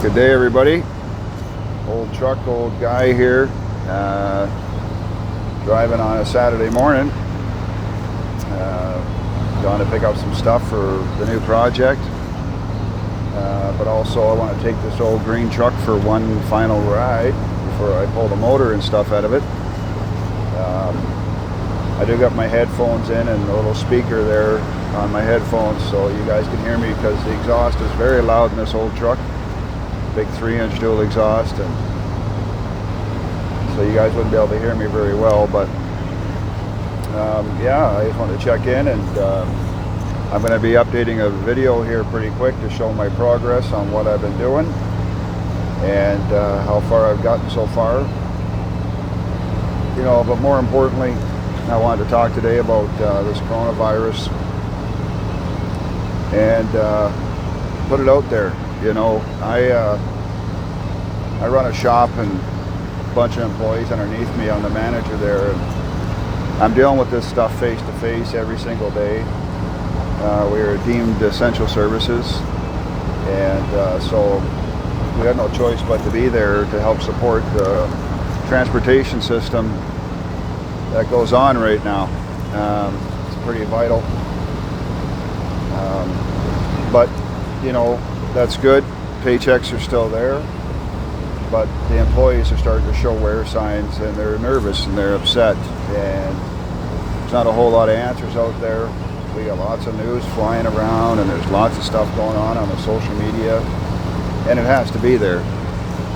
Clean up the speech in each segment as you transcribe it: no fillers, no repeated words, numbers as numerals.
Good day, everybody. Old truck, old guy here, driving on a Saturday morning. Going to pick up some stuff for the new project, but also I want to take this old green truck for one final ride before I pull the motor and stuff out of it. I do got my headphones in and a little speaker there on my headphones so you guys can hear me, because the exhaust is very loud in this old truck. Big 3-inch dual exhaust, and so you guys wouldn't be able to hear me very well, but yeah, I just want to check in, and I'm going to be updating a video here pretty quick to show my progress on what I've been doing and how far I've gotten so far. But more importantly, I wanted to talk today about this coronavirus and put it out there. I run a shop and a bunch of employees underneath me. I'm the manager there, and I'm dealing with this stuff face to face every single day. We are deemed essential services, and so we have no choice but to be there to help support the transportation system that goes on right now. It's pretty vital, but that's good. Paychecks are still there, but the employees are starting to show wear signs, and they're nervous and they're upset, and there's not a whole lot of answers out there. We got lots of news flying around, and there's lots of stuff going on the social media, and it has to be there,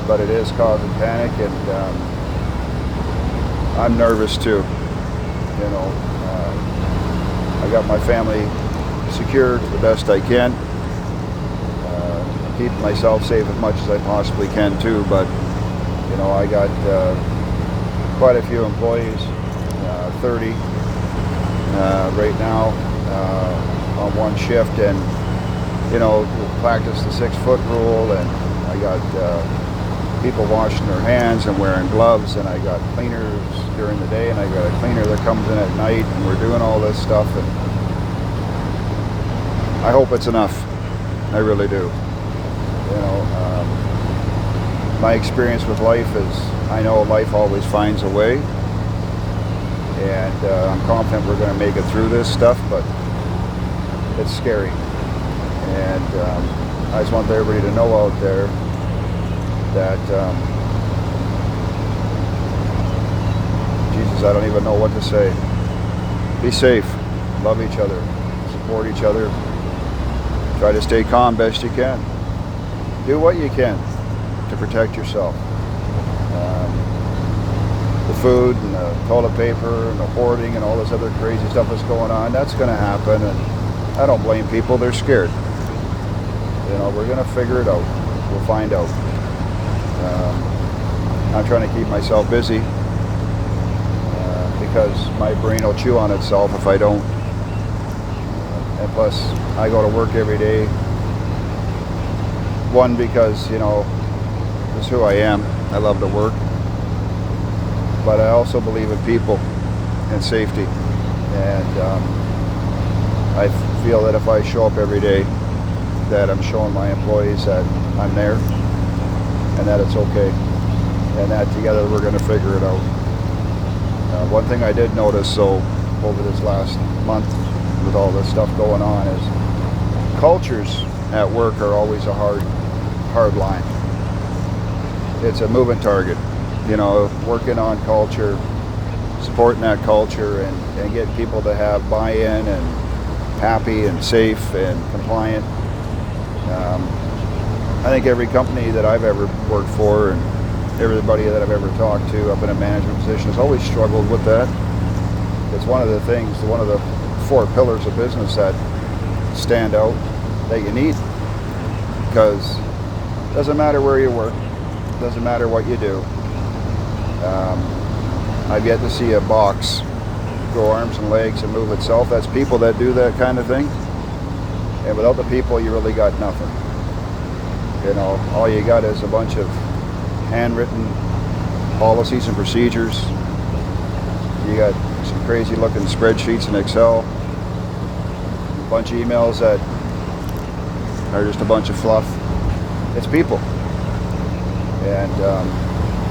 but it is causing panic, and I'm nervous too. I got my family secured the best I can. Keep myself safe as much as I possibly can too, but I got quite a few employees, 30 right now on one shift, and practice the 6-foot rule, and I got people washing their hands and wearing gloves, and I got cleaners during the day, and I got a cleaner that comes in at night, and we're doing all this stuff, and I hope it's enough. I really do. My experience with life is, I know life always finds a way, and I'm confident we're going to make it through this stuff, but it's scary, and I just want everybody to know out there that Jesus, I don't even know what to say. Be safe, love each other, support each other, try to stay calm best you can. Do what you can to protect yourself. The food and the toilet paper and the hoarding and all this other crazy stuff that's going on, that's going to happen, and I don't blame people. They're scared. We're going to figure it out. We'll find out. I'm trying to keep myself busy because my brain will chew on itself if I don't. And plus, I go to work every day. One, because, this is who I am. I love to work. But I also believe in people and safety. And I feel that if I show up every day, that I'm showing my employees that I'm there and that it's okay. And that together we're going to figure it out. One thing I did notice, over this last month with all this stuff going on, is cultures at work are always a hard line. It's a moving target, working on culture, supporting that culture, and getting people to have buy-in and happy and safe and compliant. I think every company that I've ever worked for and everybody that I've ever talked to up in a management position has always struggled with that. It's one of the things, one of the 4 pillars of business that stand out that you need, because it doesn't matter where you work, it doesn't matter what you do. I've yet to see a box grow arms and legs and move itself. That's people that do that kind of thing, and without the people you really got nothing. All you got is a bunch of handwritten policies and procedures. You got some crazy looking spreadsheets in Excel, a bunch of emails that are just a bunch of fluff. It's people. And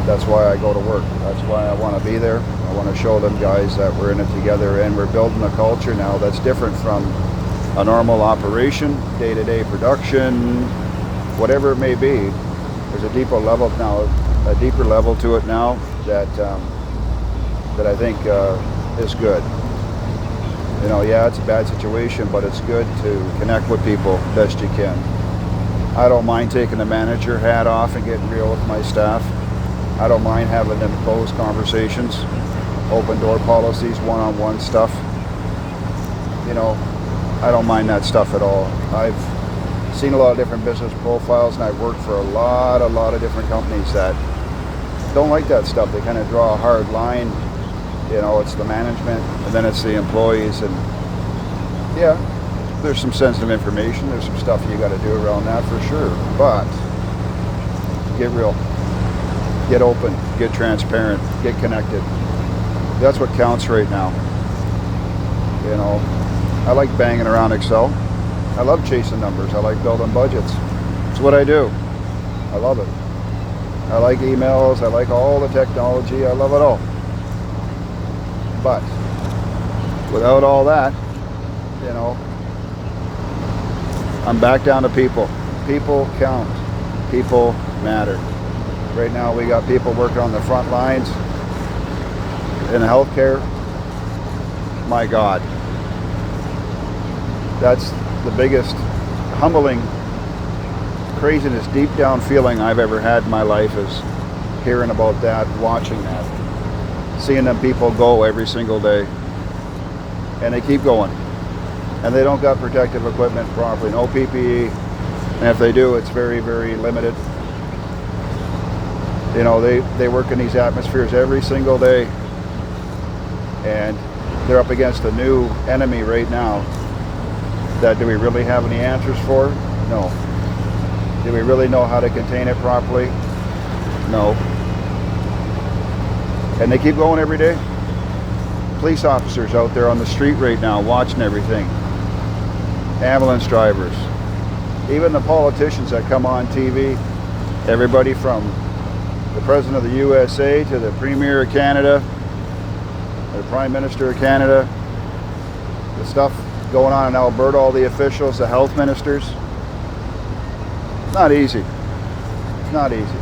that's why I go to work. That's why I want to be there. I want to show them guys that we're in it together, and we're building a culture now that's different from a normal operation, day-to-day production, whatever it may be. There's a deeper level now, to it now that I think is good. You know, yeah, it's a bad situation, but it's good to connect with people best you can. I don't mind taking the manager hat off and getting real with my staff. I don't mind having them closed conversations, open door policies, one-on-one stuff. You know, I don't mind that stuff at all. I've seen a lot of different business profiles, and I've worked for a lot of different companies that don't like that stuff. They kind of draw a hard line. You know, it's the management, and then it's the employees, and yeah, there's some sensitive information. There's some stuff you got to do around that for sure. But get real, get open, get transparent, get connected. That's what counts right now. You know, I like banging around Excel. I love chasing numbers. I like building budgets. It's what I do. I love it. I like emails. I like all the technology. I love it all. But without all that, you know, I'm back down to people. People count. People matter. Right now we got people working on the front lines in healthcare. My God. That's the biggest humbling craziness, deep down feeling I've ever had in my life, is hearing about that, watching that, seeing them people go every single day, and they keep going, and they don't got protective equipment properly, no PPE, and if they do, it's very, very limited. You know, they work in these atmospheres every single day, and they're up against a new enemy right now that do we really have any answers for? No. Do we really know how to contain it properly? No. And they keep going every day. Police officers out there on the street right now watching everything. Ambulance drivers. Even the politicians that come on TV. Everybody from the President of the USA to the Premier of Canada, the Prime Minister of Canada, the stuff going on in Alberta, all the officials, the health ministers. It's not easy. It's not easy.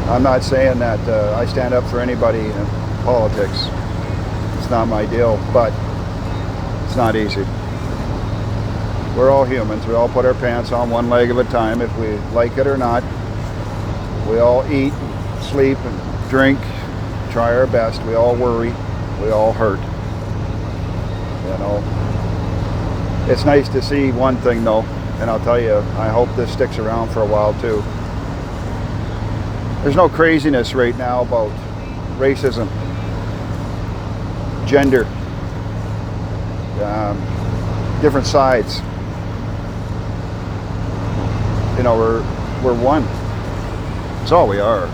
I'm not saying that I stand up for anybody in politics. It's not my deal, but it's not easy. We're all humans. We all put our pants on one leg at a time, if we like it or not. We all eat, sleep, and drink, try our best. We all worry. We all hurt. You know, it's nice to see one thing though, and I'll tell you, I hope this sticks around for a while too. There's no craziness right now about racism, gender, different sides. You know, we're one. That's all we are.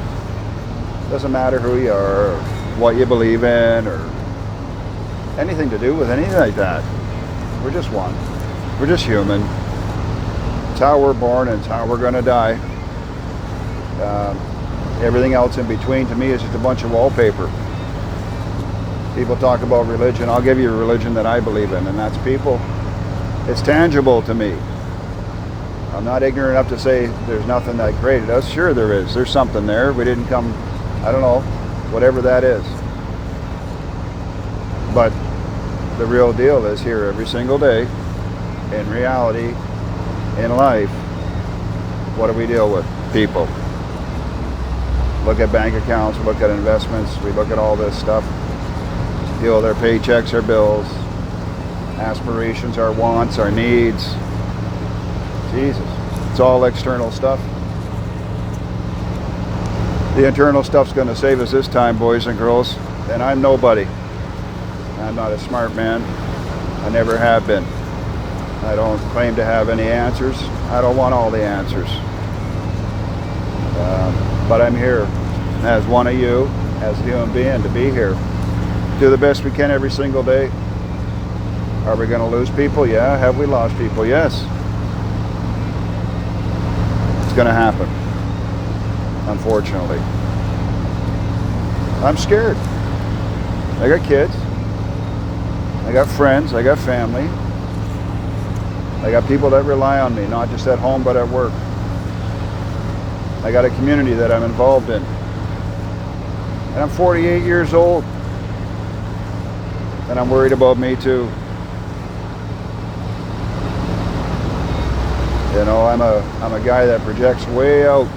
Doesn't matter who you are, or what you believe in, or anything to do with anything like that. We're just one. We're just human. It's how we're born, and it's how we're going to die. Everything else in between to me is just a bunch of wallpaper. People talk about religion. I'll give you a religion that I believe in, and that's people. It's tangible to me. I'm not ignorant enough to say there's nothing that created us. Sure there is. There's something there. We didn't come, I don't know, whatever that is. But the real deal is here every single day, in reality, in life, what do we deal with? People. Look at bank accounts, look at investments, we look at all this stuff. Deal with our paychecks, our bills, aspirations, our wants, our needs. Jesus, it's all external stuff. The internal stuff's going to save us this time, boys and girls. And I'm nobody. I'm not a smart man. I never have been. I don't claim to have any answers. I don't want all the answers. But I'm here as one of you, as a human being, to be here. Do the best we can every single day. Are we going to lose people? Yeah. Have we lost people? Yes. It's going to happen. unfortunately. I'm scared. I got kids. I got friends. I got family. I got people that rely on me, not just at home, but at work. I got a community that I'm involved in. And I'm 48 years old. And I'm worried about me too. You know, I'm a guy that projects way out.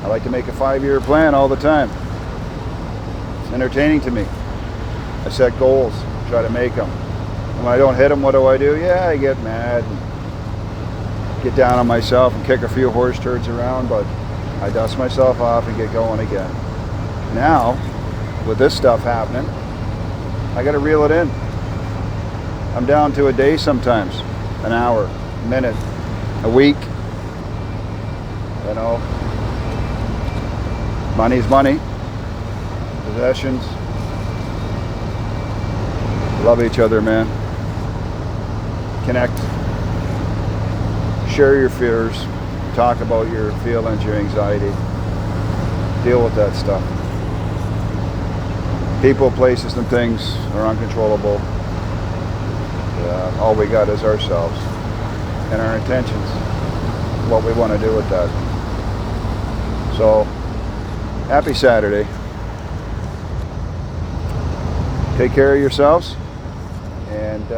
I like to make a 5-year plan all the time. It's entertaining to me. I set goals, try to make them. And when I don't hit them, what do? Yeah, I get mad and get down on myself and kick a few horse turds around, but I dust myself off and get going again. Now, with this stuff happening, I got to reel it in. I'm down to a day sometimes, an hour, a minute, a week. You know, money's money, possessions. Love each other, man. Connect. Share your fears. Talk about your feelings, your anxiety. Deal with that stuff. People, places, and things are uncontrollable. All we got is ourselves and our intentions, what we want to do with that. So, happy Saturday. Take care of yourselves, and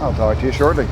I'll talk to you shortly.